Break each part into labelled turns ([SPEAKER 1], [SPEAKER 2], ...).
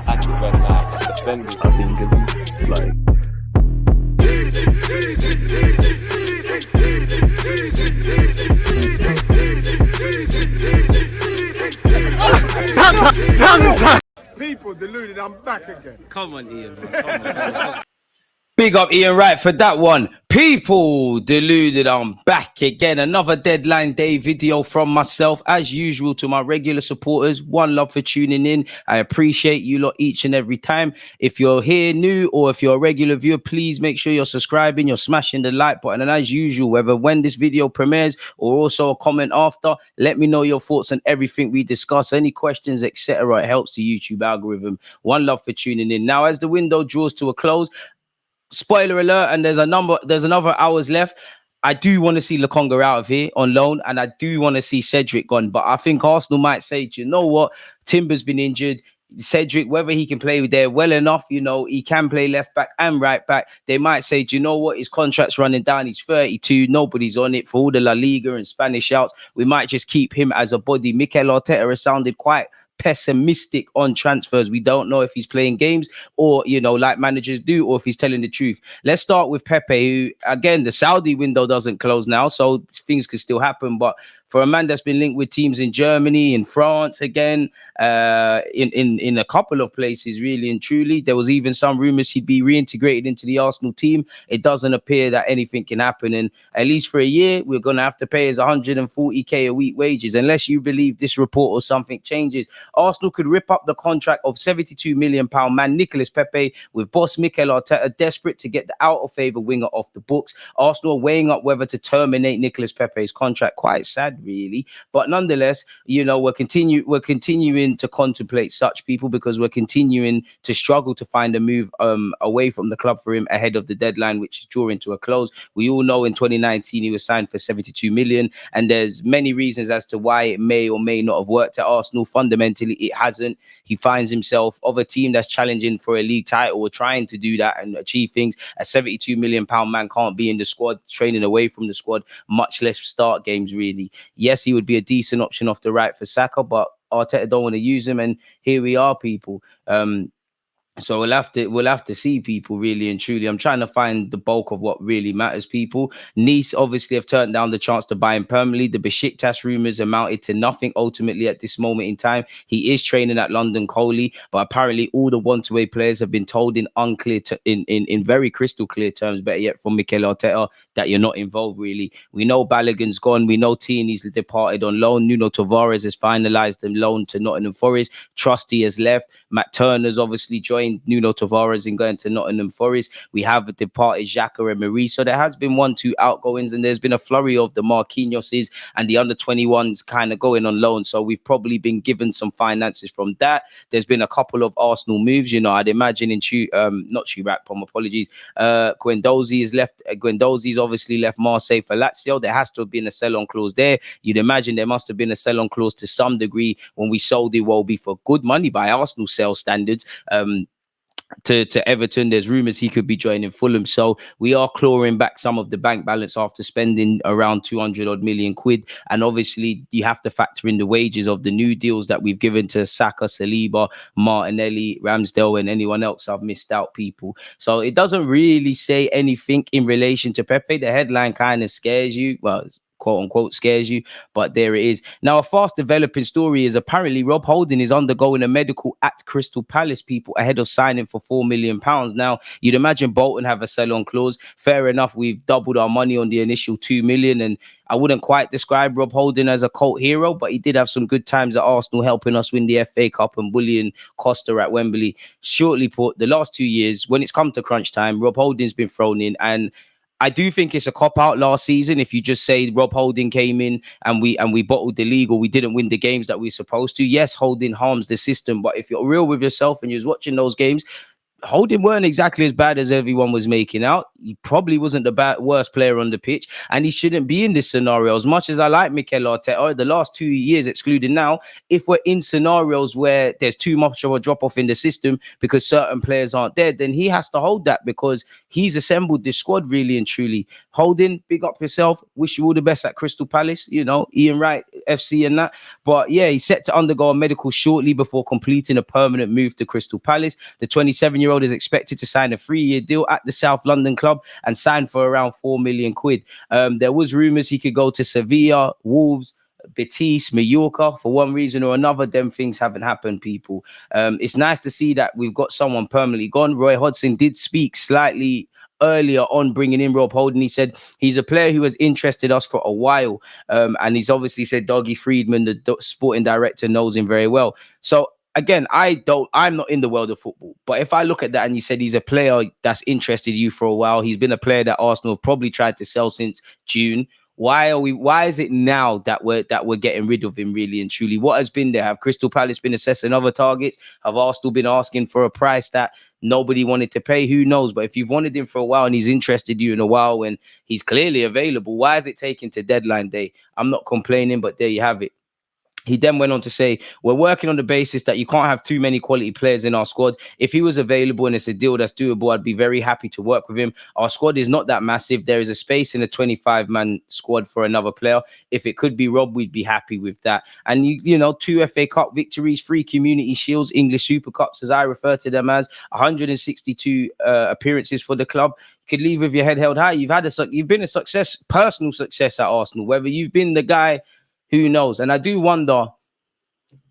[SPEAKER 1] Actually went like suspended.
[SPEAKER 2] I think it's like
[SPEAKER 3] People deluded, I'm back again.
[SPEAKER 4] Come on, Ian, man. Come on. Big up Ian Wright for that one. People deluded, I'm back again. Another deadline day video from myself. As usual, to my regular supporters, one love for tuning in. I appreciate you lot each and every time. If you're here new or if you're a regular viewer, please make sure you're subscribing, you're smashing the like button. And as usual, whether when this video premieres or also a comment after, let me know your thoughts on everything we discuss, any questions, etc. It helps the YouTube algorithm. One love for tuning in. Now, as the window draws to a close, spoiler alert, and there's another hours left. I do want to see Lokonga out of here on loan, and I do want to see Cedric gone. But I think Arsenal might say, do you know what? Timber's been injured. Cedric, whether he can play there well enough, you know, he can play left back and right back. They might say, do you know what? His contract's running down. He's 32. Nobody's on it for all the La Liga and Spanish outs. We might just keep him as a body. Mikel Arteta has sounded quite pessimistic on transfers. We don't know if he's playing games or, you know, like managers do, or if he's telling the truth. Let's start with Pepe, who, again, the Saudi window doesn't close now, so things could still happen. But for a man that's been linked with teams in Germany, in France, again, in a couple of places, really and truly, there was even some rumors he'd be reintegrated into the Arsenal team. It doesn't appear that anything can happen, and at least for a year, we're going to have to pay his 140k a week wages, unless you believe this report or something changes. Arsenal could rip up the contract of £72 million man Nicolas Pepe, with boss Mikel Arteta desperate to get the out-of-favour winger off the books. Arsenal are weighing up whether to terminate Nicolas Pepe's contract. Quite sad, really, but nonetheless, you know, we're continuing to contemplate such, people, because we're continuing to struggle to find a move away from the club for him ahead of the deadline, which is drawing to a close. We all know in 2019 he was signed for 72 million, and there's many reasons as to why it may or may not have worked at Arsenal. Fundamentally, it hasn't. He finds himself of a team that's challenging for a league title or trying to do that and achieve things. A £72 million man can't be in the squad, training away from the squad, much less start games, really. Yes, he would be a decent option off the right for Saka, but Arteta don't want to use him, and here we are, people. So we'll have to see, people, really and truly. I'm trying to find the bulk of what really matters, people. Nice obviously have turned down the chance to buy him permanently. The Besiktas rumours amounted to nothing ultimately at this moment in time. He is training at London Coley, but apparently all the want-away players have been told in very crystal clear terms, better yet from Mikel Arteta, that you're not involved, really. We know Balogun's gone. We know Tierney's departed on loan. Nuno Tavares has finalised the loan to Nottingham Forest. Trusty has left. Matt Turner's obviously joined Nuno Tavares in going to Nottingham Forest. We have departed Xhaka and Marie. So there has been 1-2 outgoings, and there's been a flurry of the Marquinhoses and the under-21s kind of going on loan. So we've probably been given some finances from that. There's been a couple of Arsenal moves, you know. I'd imagine in Guendouzi is left. Guendouzi's obviously left Marseille for Lazio. There has to have been a sell-on clause there. You'd imagine there must have been a sell-on clause to some degree when we sold Iwobi for good money by Arsenal sales standards. To Everton. There's rumours he could be joining Fulham. So we are clawing back some of the bank balance after spending around 200 odd million quid. And obviously you have to factor in the wages of the new deals that we've given to Saka, Saliba, Martinelli, Ramsdale, and anyone else I've missed out, people. So it doesn't really say anything in relation to Pepe. The headline kind of scares you. Well, quote unquote scares you, but there it is. Now, a fast developing story is apparently Rob Holding is undergoing a medical at Crystal Palace, people, ahead of signing for £4 million. Now, you'd imagine Bolton have a sell-on clause. Fair enough, we've doubled our money on the initial 2 million, and I wouldn't quite describe Rob Holding as a cult hero, but he did have some good times at Arsenal, helping us win the FA Cup and bullying Costa at Wembley. Shortly put, the last 2 years, when it's come to crunch time, Rob Holding's been thrown in, and I do think it's a cop-out last season if you just say Rob Holding came in and we bottled the league, or we didn't win the games that we were supposed to. Yes, Holding harms the system, but if you're real with yourself and you're watching those games, Holding weren't exactly as bad as everyone was making out. He probably wasn't the worst player on the pitch, and he shouldn't be in this scenario. As much as I like Mikel Arteta, the last 2 years, excluding now, if we're in scenarios where there's too much of a drop-off in the system because certain players aren't there, then he has to hold that, because he's assembled this squad, really and truly. Holding, big up yourself. Wish you all the best at Crystal Palace. You know, Ian Wright FC and that. But yeah, he's set to undergo a medical shortly before completing a permanent move to Crystal Palace. The 27-year-old is expected to sign a 3-year deal at the South London club and sign for around 4 million quid. There was rumours he could go to Sevilla, Wolves, Betis, Mallorca. For one reason or another, them things haven't happened, people. It's nice to see that we've got someone permanently gone. Roy Hodgson did speak slightly earlier on bringing in Rob Holding. He said he's a player who has interested us for a while, and he's obviously said Dougie Friedman, the sporting director, knows him very well. So again, I'm not in the world of football, but if I look at that and you said he's a player that's interested you for a while, he's been a player that Arsenal have probably tried to sell since June. Why is it now that we're getting rid of him, really and truly? What has been there? Have Crystal Palace been assessing other targets? Have Arsenal been asking for a price that nobody wanted to pay? Who knows? But if you've wanted him for a while and he's interested you in a while and he's clearly available, why is it taking to deadline day? I'm not complaining, but there you have it. He then went on to say, we're working on the basis that you can't have too many quality players in our squad. If he was available and it's a deal that's doable, I'd be very happy to work with him. Our squad is not that massive. There is a space in a 25-man squad for another player. If it could be Rob, we'd be happy with that. And, you know, 2 FA Cup victories, 3 Community Shields, English Super Cups, as I refer to them as, 162 appearances for the club. You could leave with your head held high. You've been a success, personal success at Arsenal. Whether you've been the guy, who knows? And I do wonder,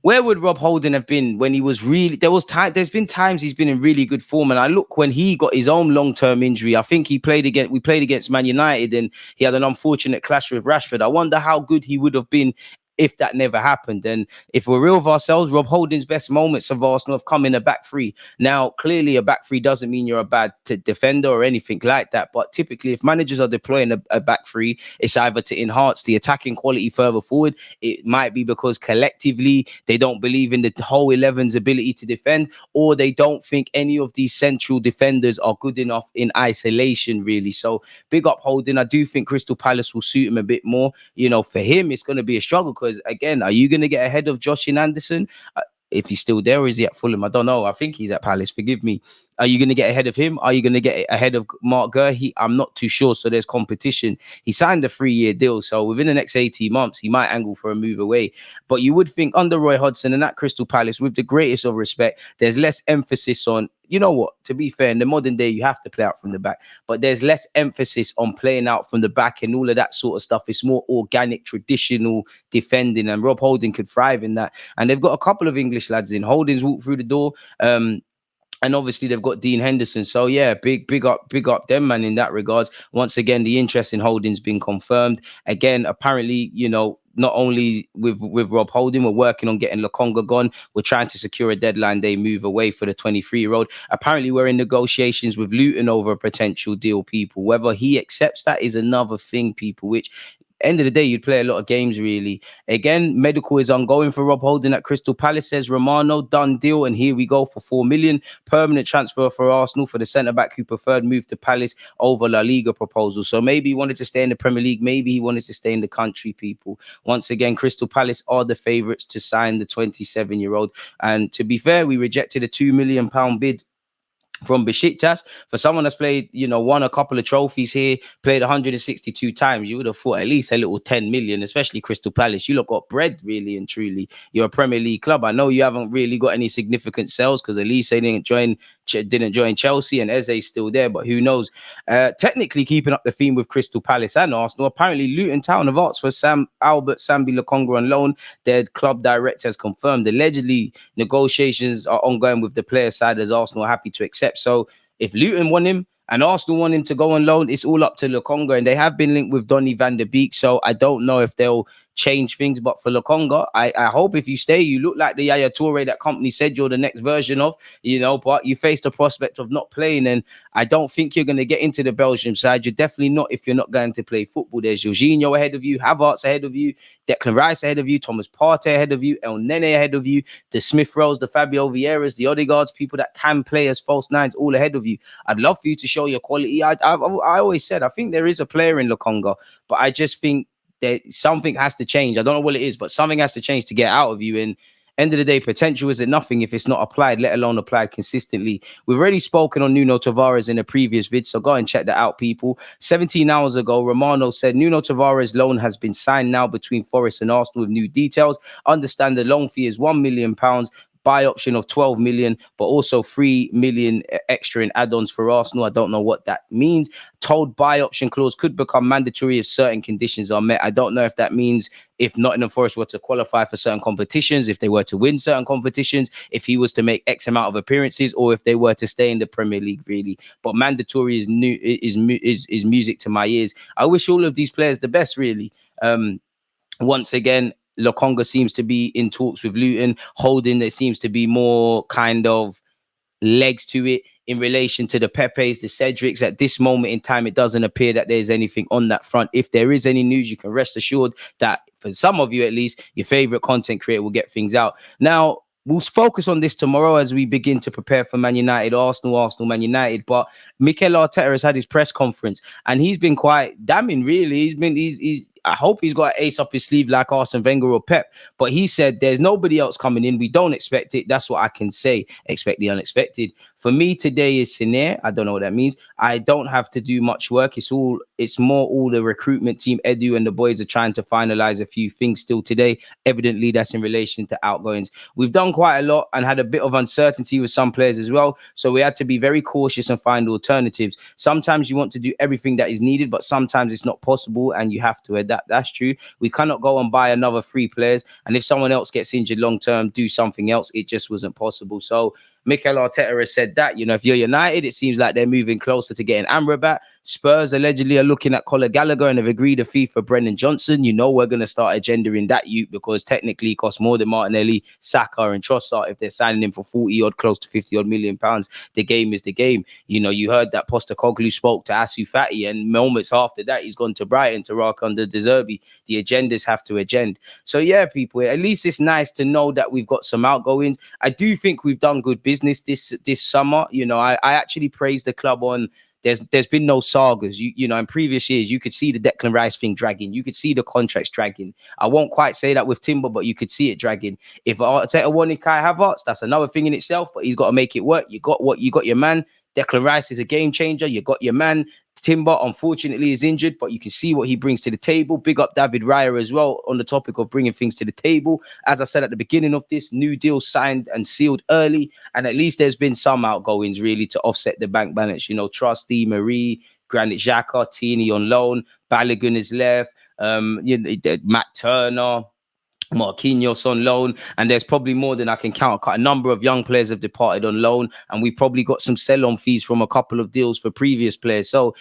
[SPEAKER 4] where would Rob Holding have been when he was really... There's been times he's been in really good form. And I look when he got his own long-term injury, I think we played against Man United and he had an unfortunate clash with Rashford. I wonder how good he would have been if that never happened. And if we're real with ourselves, Rob Holding's best moments of Arsenal have come in a back three. Now, clearly a back three doesn't mean you're a bad defender or anything like that. But typically, if managers are deploying a back three, it's either to enhance the attacking quality further forward. It might be because collectively they don't believe in the whole 11's ability to defend, or they don't think any of these central defenders are good enough in isolation, really. So big up Holding. I do think Crystal Palace will suit him a bit more. You know, for him, it's going to be a struggle because, again, are you going to get ahead of Josh Anderson? If he's still there, or is he at Fulham? I don't know. I think he's at Palace. Forgive me. Are you going to get ahead of him? Are you going to get ahead of Mark Gurr? I'm not too sure. So there's competition. He signed a 3-year deal. So within the next 18 months, he might angle for a move away. But you would think under Roy Hodgson and at Crystal Palace, with the greatest of respect, there's less emphasis on, you know what, to be fair, in the modern day, you have to play out from the back. But there's less emphasis on playing out from the back and all of that sort of stuff. It's more organic, traditional defending. And Rob Holding could thrive in that. And they've got a couple of English lads in. Holding's walked through the door. And obviously they've got Dean Henderson. So yeah, big up them, man, in that regards. Once again, the interest in Holding's been confirmed. Again, apparently, you know, not only with Rob Holding, we're working on getting Lokonga gone. We're trying to secure a deadline day move away for the 23-year-old. Apparently, we're in negotiations with Luton over a potential deal, people. Whether he accepts that is another thing, people, which... End of the day, you'd play a lot of games, really. Again, medical is ongoing for Rob Holding at Crystal Palace, says Romano. Done deal, and here we go for 4 million. Permanent transfer for Arsenal for the centre-back who preferred move to Palace over La Liga proposal. So maybe he wanted to stay in the Premier League. Maybe he wanted to stay in the country, people. Once again, Crystal Palace are the favourites to sign the 27-year-old. And to be fair, we rejected a £2 million bid from Besiktas. For someone that's played, you know, won a couple of trophies here, played 162 times, you would have thought at least a little 10 million, especially Crystal Palace. You lot got bread, really and truly. You're a Premier League club. I know you haven't really got any significant sales because Elise didn't join Chelsea and Eze's still there, but who knows? Technically keeping up the theme with Crystal Palace and Arsenal, apparently Luton Town have asked for Albert Sambi Lokonga on loan. Their club director has confirmed. Allegedly, negotiations are ongoing with the player side as Arsenal are happy to accept. So if Luton want him and Arsenal want him to go on loan, it's all up to Lokonga. And they have been linked with Donny van der Beek. So I don't know if they'll change things. But for Lokonga, I hope if you stay, you look like the Yaya Toure that company said you're the next version of, you know, but you face the prospect of not playing. And I don't think you're going to get into the Belgium side. You're definitely not if you're not going to play football. There's Jorginho ahead of you, Havertz ahead of you, Declan Rice ahead of you, Thomas Partey ahead of you, El Nene ahead of you, the Smith Rowes, the Fabio Vieiras, the Odegaards, people that can play as false nines all ahead of you. I'd love for you to show your quality. I always said, I think there is a player in Lokonga, but I just think that something has to change. I don't know what it is, but something has to change to get out of you. And End of the day, potential isn't nothing if it's not applied, let alone applied consistently. We've already spoken on Nuno Tavares in a previous vid, so go and check that out, people. 17 hours ago, Romano said Nuno Tavares' loan has been signed now between Forest and Arsenal with new details. Understand the loan fee is £1 million, buy option of 12 million, but also 3 million extra in add-ons for Arsenal. I don't know what that means. Told buy option clause could become mandatory if certain conditions are met. I don't know if that means if Nottingham Forest were to qualify for certain competitions, if they were to win certain competitions, if he was to make X amount of appearances, or if they were to stay in the Premier League, really. But mandatory is music to my ears. I wish all of these players the best, really. Once again, Lokonga seems to be in talks with Luton. Holding, there seems to be more kind of legs to it in relation to the Pepes, the Cedrics. At this moment in time, it doesn't appear that there's anything on that front. If there is any news, you can rest assured that for some of you at least, your favorite content creator will get things out. Now, we'll focus on this tomorrow as we begin to prepare for Man United, Arsenal, Man United. But Mikel Arteta has had his press conference and he's been quite damning, really. I hope he's got an ace up his sleeve like Arsene Wenger or Pep. But he said there's nobody else coming in. We don't expect it. That's what I can say. Expect the unexpected. For me, today is Sine. I don't know what that means. I don't have to do much work. It's more all the recruitment team, Edu and the boys are trying to finalize a few things still today. Evidently, that's in relation to outgoings. We've done quite a lot and had a bit of uncertainty with some players as well. So we had to be very cautious and find alternatives. Sometimes you want to do everything that is needed, but sometimes it's not possible and you have to adapt. That's true. We cannot go and buy another 3 players. And if someone else gets injured long term, do something else. It just wasn't possible. So Mikel Arteta has said that, if you're United, it seems like they're moving closer to getting Amrabat. Spurs allegedly are looking at Conor Gallagher and have agreed a fee for Brendan Johnson. We're going to start agendaing that because technically it costs more than Martinelli, Saka and Trossard if they're signing him for 40 odd, close to 50 odd million pounds. The game is the game. You heard that Postecoglou spoke to Asu Fati and moments after that, he's gone to Brighton to rock under De Zerbi. The agendas have to agenda. So yeah, people, at least it's nice to know that we've got some outgoings. I do think we've done good business this summer. I actually praise the club on there's been no sagas. In previous years, you could see the Declan Rice thing dragging. You could see the contracts dragging. I won't quite say that with Timber, but you could see it dragging. If Arteta wanted Kai Havertz, that's another thing in itself, but he's got to make it work. You got your man. Declan Rice is a game changer. You got your man. Timber, unfortunately, is injured, but you can see what he brings to the table. Big up David Raya as well on the topic of bringing things to the table. As I said at the beginning of this, new deal signed and sealed early, and at least there's been some outgoings really to offset the bank balance. Trusty, Marie, Granit Xhaka, Tini on loan, Balogun is left, Matt Turner, Marquinhos on loan, and there's probably more than I can count. A number of young players have departed on loan, and we've probably got some sell-on fees from a couple of deals for previous players. So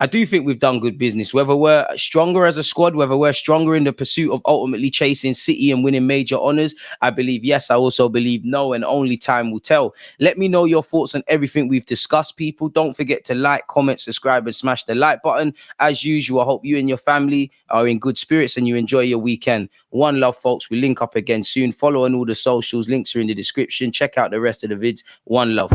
[SPEAKER 4] I do think we've done good business. Whether we're stronger as a squad, whether we're stronger in the pursuit of ultimately chasing City and winning major honours, I believe yes. I also believe no, and only time will tell. Let me know your thoughts on everything we've discussed, people. Don't forget to like, comment, subscribe, and smash the like button. As usual, I hope you and your family are in good spirits and you enjoy your weekend. One love, folks. We link up again soon. Follow on all the socials. Links are in the description. Check out the rest of the vids. One love.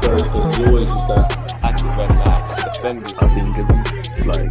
[SPEAKER 1] There's always just that actual red flag, defending.
[SPEAKER 2] I think it's like